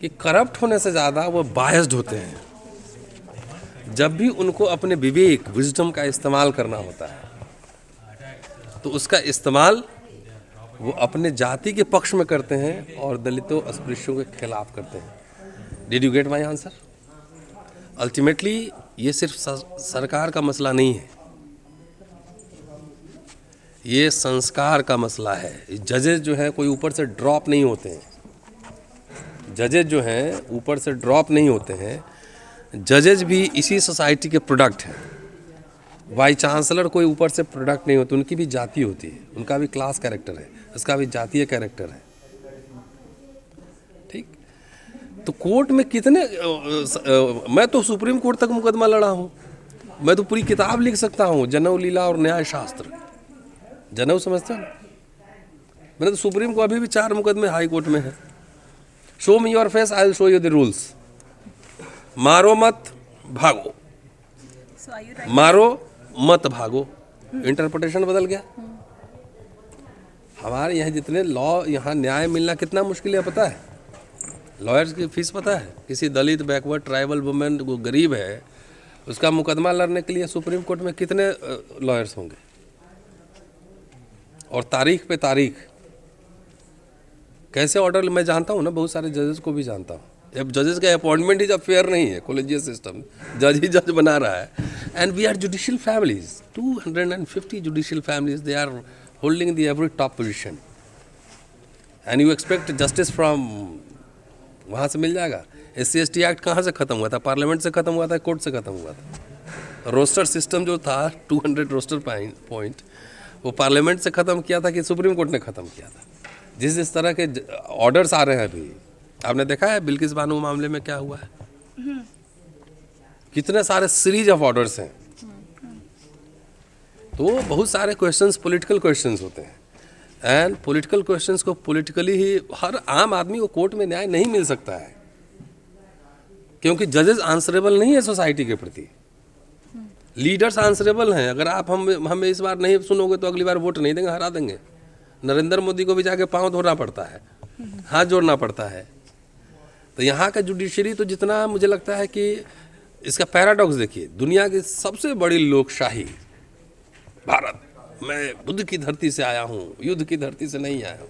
कि करप्ट होने से ज़्यादा वो बायस्ड होते हैं। जब भी उनको अपने विवेक विजडम का इस्तेमाल करना होता है तो उसका इस्तेमाल वो अपने जाति के पक्ष में करते हैं और दलितों अस्पृश्यों के खिलाफ करते हैं। Did you get my answer? Ultimately ये सिर्फ सरकार का मसला नहीं है, ये संस्कार का मसला है। जजेस जो है कोई ऊपर से ड्रॉप नहीं होते हैं, जजेस जो हैं ऊपर से ड्रॉप नहीं होते हैं। जजेस भी इसी सोसाइटी के प्रोडक्ट हैं। वाइस चांसलर कोई ऊपर से प्रोडक्ट नहीं होते, उनकी भी जाति होती है, उनका भी क्लास कैरेक्टर है, उसका भी जातीय कैरेक्टर है। ठीक, तो कोर्ट में कितने मैं तो सुप्रीम कोर्ट तक मुकदमा लड़ा हूँ, मैं तो पूरी किताब लिख सकता हूँ, जनऊ लीला और न्याय शास्त्र। जनऊ समझते हो ना? मैंने तो सुप्रीम को अभी भी 4 मुकदमे हाई कोर्ट में है। Show me your face, I will show you the rules. मारो मत भागो, मारो मत भागो, इंटरप्रिटेशन बदल गया। हमारे यहाँ जितने लॉ, यहाँ न्याय मिलना कितना मुश्किल है पता है? लॉयर्स की फीस पता है? किसी दलित, बैकवर्ड, ट्राइबल वुमेन वो गरीब है, उसका मुकदमा लड़ने के लिए सुप्रीम कोर्ट में कितने लॉयर्स होंगे, और तारीख पे तारीख। कैसे ऑर्डर, मैं जानता हूँ ना, बहुत सारे जजेस को भी जानता हूँ। अब जजेस का अपॉइंटमेंट ही जब फेयर नहीं है, कॉलेजियस सिस्टम, जज ही जज बना रहा है। And we are judicial families, 250 judicial families, they are holding the every top position, and you expect justice from वहाँ से मिल जाएगा? SC/ST एक्ट कहाँ से ख़त्म हुआ था? पार्लियामेंट से ख़त्म हुआ था, कोर्ट से ख़त्म हुआ था। रोस्टर सिस्टम जो था 200 रोस्टर पॉइंट, वो पार्लियामेंट से ख़त्म किया था कि सुप्रीम कोर्ट ने ख़त्म किया था? जिस तरह के ऑर्डर्स आ रहे हैं अभी, आपने देखा है बिल्किस बानो मामले में क्या हुआ है? कितने सारे सीरीज ऑफ ऑर्डर्स हैं। तो बहुत सारे क्वेश्चंस पॉलिटिकल क्वेश्चंस होते हैं, एंड पॉलिटिकल क्वेश्चंस को पॉलिटिकली ही, हर आम आदमी को कोर्ट में न्याय नहीं मिल सकता है, क्योंकि जजेस आंसरेबल नहीं है सोसाइटी के प्रति, लीडर्स आंसरेबल हैं। अगर आप हमें इस बार नहीं सुनोगे तो अगली बार वोट नहीं देंगे, हरा देंगे। नरेंद्र मोदी को भी जाके पांव धोना पड़ता है, हाथ जोड़ना पड़ता है। तो यहाँ का जुडिशरी तो जितना मुझे लगता है कि इसका पैराडॉक्स देखिए, दुनिया की सबसे बड़ी लोकशाही भारत, मैं बुद्ध की धरती से आया हूँ, युद्ध की धरती से नहीं आया हूँ।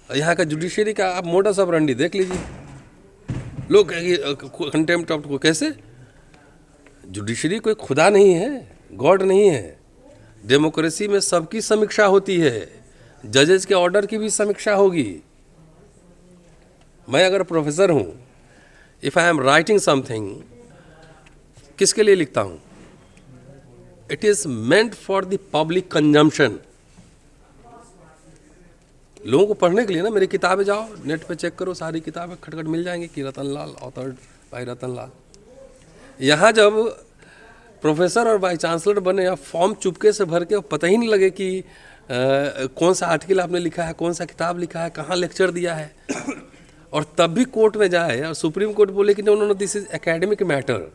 यहाँ का जुडिशरी का आप मोडस ऑपरेंडी देख लीजिए। लोग कंटेम्प्ट ऑफ को कैसे, जुडिशरी कोई खुदा नहीं है, गॉड नहीं है। डेमोक्रेसी में सबकी समीक्षा होती है, जजेस के ऑर्डर की भी समीक्षा होगी। मैं अगर प्रोफेसर हूँ, if I am writing something, किसके लिए लिखता हूँ? It is meant for the public consumption, लोगों को पढ़ने के लिए ना। मेरी किताबें जाओ नेट पे चेक करो, सारी किताबें खटखट मिल जाएंगी कि रतनलाल, ऑथर्ड बाय रतनलाल। यहाँ जब प्रोफेसर और वाइस चांसलर बने, या फॉर्म चुपके से भर के, पता ही नहीं लगे कि कौन सा आर्टिकल आपने लिखा है, कौन सा किताब लिखा है, कहाँ लेक्चर दिया है, और तब भी कोर्ट में जाए और सुप्रीम कोर्ट बोले कि उन्होंने दिस इज एकेडमिक मैटर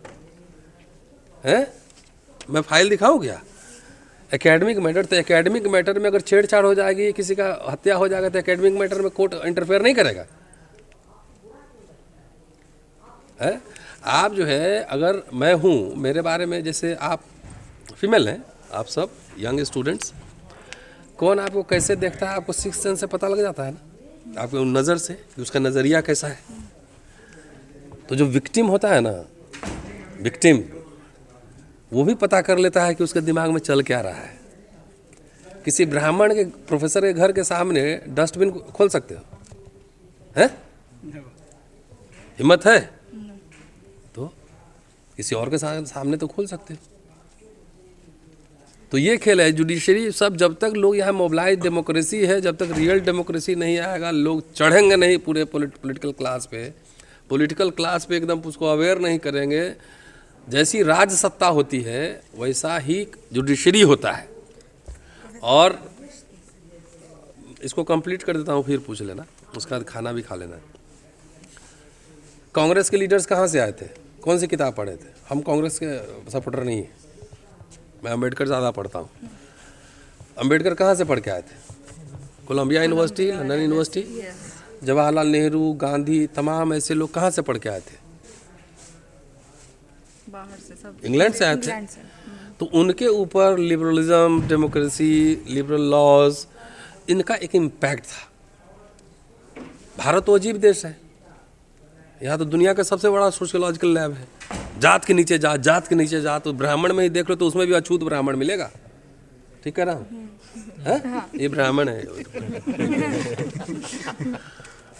है। मैं फाइल दिखाऊं क्या? एकेडमिक मैटर, तो एकेडमिक मैटर में अगर छेड़छाड़ हो जाएगी, किसी का हत्या हो जाएगा, तो एकेडमिक मैटर में कोर्ट इंटरफेयर नहीं करेगा है? आप जो है, अगर मैं हूँ, मेरे बारे में, जैसे आप फीमेल हैं, आप सब यंग स्टूडेंट्स, कौन आपको कैसे देखता है, आपको सिक्स्थ सेंस से पता लग जाता है ना, आपको नज़र से कि उसका नज़रिया कैसा है। तो जो विक्टिम होता है ना, विक्टिम, वो भी पता कर लेता है कि उसके दिमाग में चल क्या रहा है। किसी ब्राह्मण के, प्रोफेसर के घर के सामने डस्टबिन खोल सकते हो? हैं? हिम्मत है? तो किसी और के सामने तो खोल सकते हो। तो ये खेल है जुडिशरी सब। जब तक लोग यहाँ मोबिलाइज डेमोक्रेसी है, जब तक रियल डेमोक्रेसी नहीं आएगा, लोग चढ़ेंगे नहीं पूरे पॉलिटिकल क्लास पे, पॉलिटिकल क्लास पे एकदम उसको अवेयर नहीं करेंगे। जैसी राज सत्ता होती है वैसा ही जुडिशरी होता है। और इसको कंप्लीट कर देता हूँ, फिर पूछ लेना, उसका खाना भी खा लेना। कांग्रेस के लीडर्स कहाँ से आए थे? कौन सी किताब पढ़े थे? हम कांग्रेस के सपोर्टर नहीं हैं, मैं अम्बेडकर ज़्यादा पढ़ता हूँ। अम्बेडकर कहाँ से पढ़ के आए थे? Columbia University, London University, Jawaharlal Nehru, Gandhi, तमाम ऐसे लोग कहाँ से पढ़ के आए थे? बाहर से, सब इंग्लैंड से आए थे। तो उनके ऊपर लिबरलिज्म, डेमोक्रेसी, लिबरल लॉज, इनका एक इम्पैक्ट था। भारत तो अजीब देश है, यहाँ तो दुनिया का सबसे बड़ा सोशियोलॉजिकल लैब है। जात के नीचे जात, जात के नीचे जात, तो ब्राह्मण में ही देख लो तो उसमें भी अछूत ब्राह्मण मिलेगा। ठीक है ना? हाँ? ये ब्राह्मण है।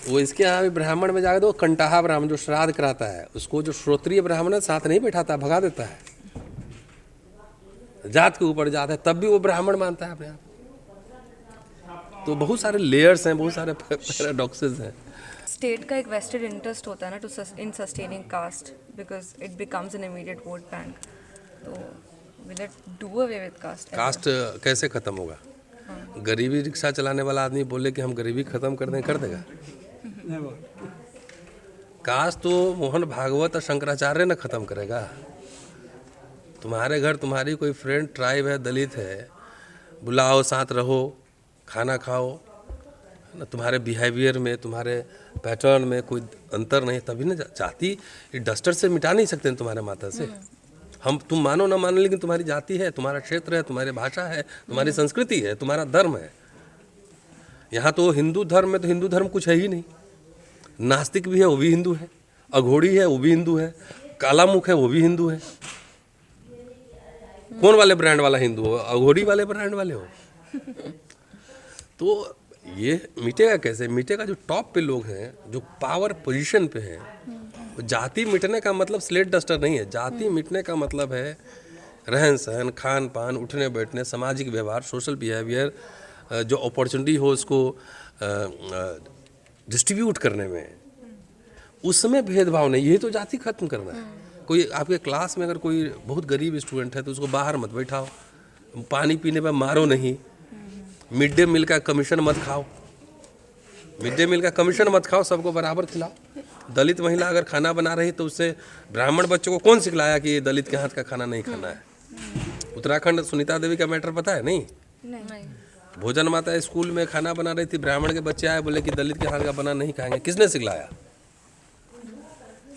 वो इसके यहाँ भी ब्राह्मण में जाकर तो कंटाहा ब्राह्मण जो श्राद्ध कराता है, उसको जो श्रोत्रिय ब्राह्मण है साथ नहीं बैठाता, भगा देता है। जात के ऊपर जात है तब भी वो ब्राह्मण मानता है अपने आप। तो बहुत सारे लेयर्स हैं, बहुत सारे पैराडॉक्सेस हैं। स्टेट का एक वेस्टेड इंटरेस्ट होता है ना in sustaining caste because it becomes an immediate vote bank. तो will it do away with caste? Caste कैसे खत्म होगा? गरीबी रिक्शा चलाने वाला आदमी बोले कि हम गरीबी खत्म कर दें, कर देगा? कास्ट तो मोहन भागवत और शंकराचार्य ने खत्म करेगा। तुम्हारे घर तुम्हारी कोई फ्रेंड ट्राइब है, दलित है, बुलाओ, साथ रहो, खाना खाओ ना, तुम्हारे बिहेवियर में, तुम्हारे पैटर्न में कोई अंतर नहीं, तभी ना जाति डस्टर से मिटा नहीं सकते तुम्हारे माथा से। हम तुम मानो ना मानो, लेकिन तुम्हारी जाति है, तुम्हारा क्षेत्र है, तुम्हारी भाषा है, तुम्हारी संस्कृति है, तुम्हारा धर्म है। यहाँ तो हिंदू धर्म में तो हिंदू धर्म कुछ है ही नहीं। नास्तिक भी है, वो भी हिंदू है। अघोड़ी है, वो भी हिंदू है। काला मुख है, वो भी हिंदू है। कौन वाले ब्रांड वाला हिंदू हो? अघोड़ी वाले ब्रांड वाले हो। तो ये मिटेगा कैसे? मिटेगा जो टॉप पे लोग हैं, जो पावर पोजीशन पे हैं। जाति मिटने का मतलब स्लेट डस्टर नहीं है। जाति मिटने का मतलब है रहन सहन, खान पान, उठने बैठने, सामाजिक व्यवहार, सोशल बिहेवियर, जो अपॉर्चुनिटी हो उसको डिस्ट्रीब्यूट करने में, उसमें भेदभाव नहीं। यही तो जाति खत्म करना है। कोई आपके क्लास में अगर कोई बहुत गरीब स्टूडेंट है तो उसको बाहर मत बैठाओ, पानी पीने पर मारो नहीं, मिड डे मील का कमीशन मत खाओ, मिड डे मील का कमीशन मत खाओ, सबको बराबर खिलाओ। दलित महिला अगर खाना बना रही तो उससे ब्राह्मण बच्चों को कौन सिखलाया कि दलित के हाथ का खाना नहीं खाना है? उत्तराखंड सुनीता देवी का मैटर पता है? नहीं। भोजन माता स्कूल में खाना बना रही थी, ब्राह्मण के बच्चे आए, बोले कि दलित के हाथ का बना नहीं खाएंगे। किसने सिखलाया?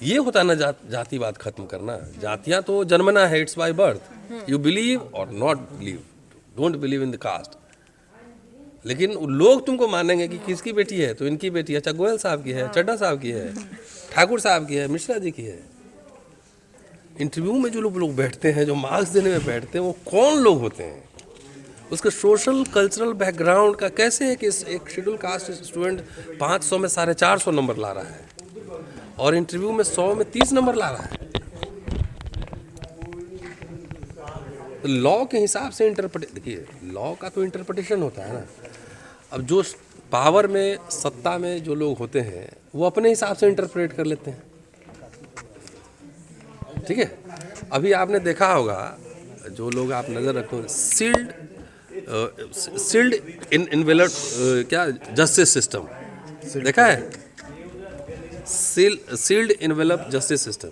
ये होता ना जातिवाद खत्म करना। जातियां तो जन्मना है, it's by birth. You believe or not believe, don't believe in the caste. लेकिन लोग तुमको मानेंगे कि किसकी बेटी है, तो इनकी बेटी है। अच्छा, गोयल साहब की है, चड्ढा साहब की है, ठाकुर साहब की है, मिश्रा जी की है। इंटरव्यू में जो लोग बैठते हैं, जो मार्क्स देने में बैठते हैं, वो कौन लोग होते हैं? उसके सोशल कल्चरल बैकग्राउंड का कैसे है कि एक शेड्यूल कास्ट स्टूडेंट 500 में 450 नंबर ला रहा है और इंटरव्यू में 100 में 30 नंबर ला रहा है। तो लॉ के हिसाब से देखिए, लॉ का तो इंटरप्रिटेशन होता है ना। अब जो पावर में, सत्ता में जो लोग होते हैं, वो अपने हिसाब से इंटरप्रेट कर लेते हैं। ठीक है? अभी आपने देखा होगा, जो लोग आप नज़र रखो, सील्ड इनवेलप, क्या जस्टिस सिस्टम देखा है? Sealed envelope justice system.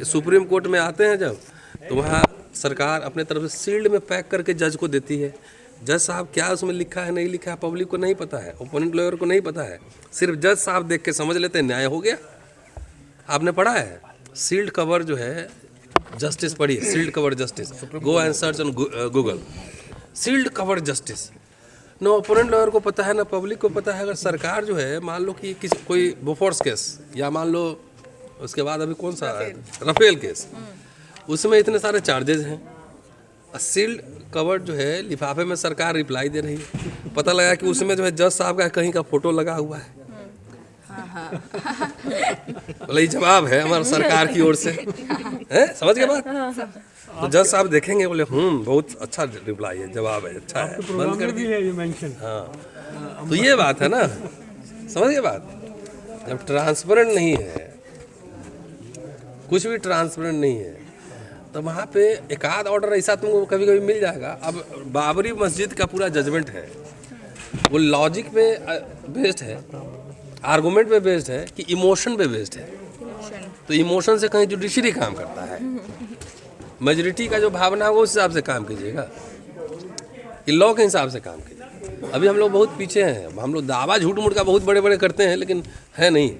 Supreme Court में आते हैं जब, तो वहाँ सरकार अपने तरफ से सील्ड में पैक करके जज को देती है। जज साहब क्या उसमें लिखा है, नहीं लिखा है, पब्लिक को नहीं पता है, ओपोनेंट लॉयर को नहीं पता है। सिर्फ जज साहब देख के समझ लेते हैं न्याय हो गया। आपने पढ़ा है सील्ड कवर जो है जस्टिस? पढ़िए, sealed cover justice, go and search on Google, sealed cover justice. न ओपोनेंट लॉयर को पता है, ना पब्लिक को पता है। अगर सरकार जो है, मान लो कि कोई बोफोर्स केस, या मान लो उसके बाद अभी कौन सा राफेल केस, उसमें इतने सारे चार्जेस हैं। सील्ड कवर जो है, लिफाफे में सरकार रिप्लाई दे रही है, पता लगा कि उसमें जो है जज साहब का कहीं का फोटो लगा हुआ है। बोले ये जवाब है हमारा सरकार की ओर से, है? समझ गए बात? तो जज साहब देखेंगे, बोले बहुत अच्छा रिप्लाई है, जवाब है, अच्छा है, बंद कर दिया। हाँ, तो ये बात है ना, समझ गए बात? जब ट्रांसपेरेंट नहीं है, कुछ भी ट्रांसपेरेंट नहीं है, तो वहाँ पे एक आध ऑर्डर ऐसा तुमको कभी कभी मिल जाएगा। अब बाबरी मस्जिद का पूरा जजमेंट है, वो लॉजिक पे बेस्ड है, आर्गूमेंट पे बेस्ड है कि इमोशन पे बेस्ड है। तो इमोशन से कहीं जुडिशरी काम करता है, मेजॉरिटी का जो भावना है वो उस हिसाब से काम कीजिएगा, कि लॉ के हिसाब से काम कीजिए। अभी हम लोग बहुत पीछे हैं, हम लोग दावा झूठ मूठ का बहुत बड़े बड़े करते हैं लेकिन है नहीं।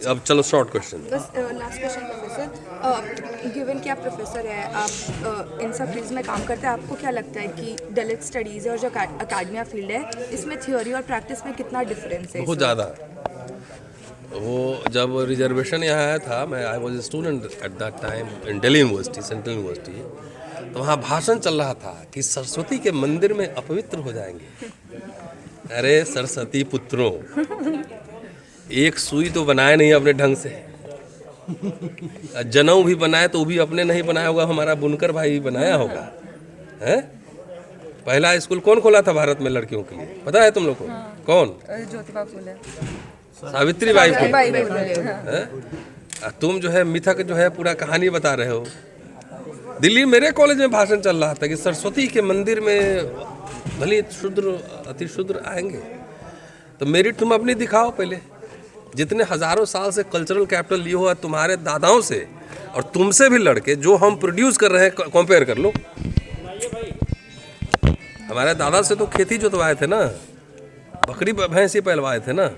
अब चलो शॉर्ट क्वेश्चन। बस लास्ट क्वेश्चन प्रोफेसर, गिवन कि आप प्रोफेसर हैं, आप इन सब फील्ड्स में काम करते हैं, आपको क्या लगता है कि दलित स्टडीज़ और जो अकेडमिया फील्ड है इसमें थ्योरी और प्रैक्टिस में कितना डिफरेंस है? बहुत ज़्यादा। वो जब रिजर्वेशन यहाँ आया था, मैं I was student at that time in Delhi university, central university, तो वहाँ भाषण चल रहा था कि सरस्वती के मंदिर में अपवित्र हो जाएंगे। अरे सरस्वती पुत्रों, एक सुई तो बनाए नहीं अपने ढंग से, जनेऊ भी बनाए तो भी अपने नहीं बनाया होगा, हमारा बुनकर भाई बनाया होगा। हैं? पहला स्कूल कौन खोला था भारत में लड़कियों के लिए, पता है तुम लोग को? कौन? ज्योतिबा फुले, सावित्रीबाई फुले। तुम जो है मिथक जो है पूरा कहानी बता रहे हो। दिल्ली मेरे कॉलेज में भाषण चल रहा था कि सरस्वती के मंदिर में भले शूद्र अति शूद्र आएंगे, तो मेरिट तुम अपनी दिखाओ पहले। जितने हजारों साल से कल्चरल कैपिटल लिए हुआ तुम्हारे दादाओं से और तुमसे भी लड़के जो हम प्रोड्यूस कर रहे हैं, कंपेयर कर लो। हमारे दादा से तो खेती जोतवाए थे ना, बकरी भैंसी पहलवाए थे ना,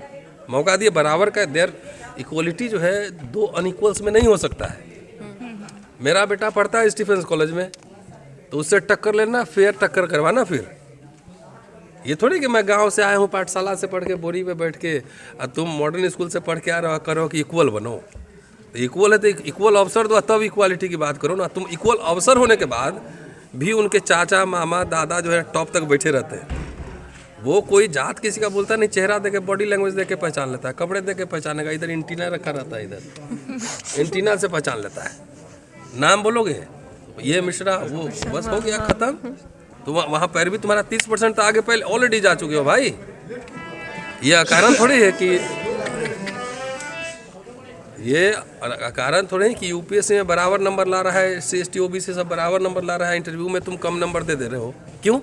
मौका दिए बराबर का। देयर इक्वलिटी जो है दो अनइक्वल्स में नहीं हो सकता है। मेरा बेटा पढ़ता है स्टीफेंस कॉलेज में, तो उससे टक्कर लेना, फेयर टक्कर करवाना। फिर ये थोड़ी कि मैं गांव से आया हूँ पाठशाला से पढ़ के बोरी पे बैठ के, और तुम मॉडर्न स्कूल से पढ़ के आ रहा करो कि इक्वल बनो। तो इक्वल है तो इक्वल अवसर दो, तब इक्वालिटी की बात करो ना। तुम इक्वल अवसर होने के बाद भी उनके चाचा मामा दादा जो है टॉप तक बैठे रहते हैं। वो कोई जात किसी का बोलता नहीं, चेहरा देके बॉडी लैंग्वेज देके पहचान लेता है, कपड़े देके पहचानेगा। इधर एंटीना रखा रहता है, इधर एंटीना से पहचान लेता है। नाम बोलोगे ये मिश्रा, वो बस हो गया खत्म। तो वहाँ पैरवी तुम्हारा 30% तो आगे पहले ऑलरेडी जा चुके हो भाई। ये कारण थोड़ी है कि यूपीएससी में बराबर नंबर ला रहा है, SC ST OBC सब बराबर नंबर ला रहा है, इंटरव्यू में तुम कम नंबर दे रहे हो। क्यों?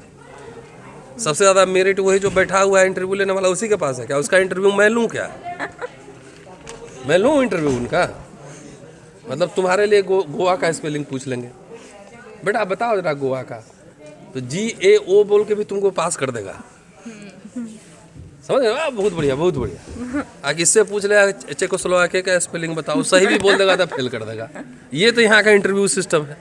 सबसे ज़्यादा मेरिट वही जो बैठा हुआ है इंटरव्यू लेने वाला, उसी के पास है क्या? उसका इंटरव्यू मैं लूँ क्या? मैं लूँ इंटरव्यू उनका? मतलब तुम्हारे लिए गोवा का स्पेलिंग पूछ लेंगे, बेटा बताओ जरा गोवा का, तो GAO बोल के भी तुमको पास कर देगा। समझ गए? बहुत बढ़िया, बहुत बढ़िया। आगे इससे पूछ ले चेकोस्लोवाकिया का स्पेलिंग बताओ, सही भी बोल देगा तो फेल कर देगा। ये तो यहाँ का इंटरव्यू सिस्टम है।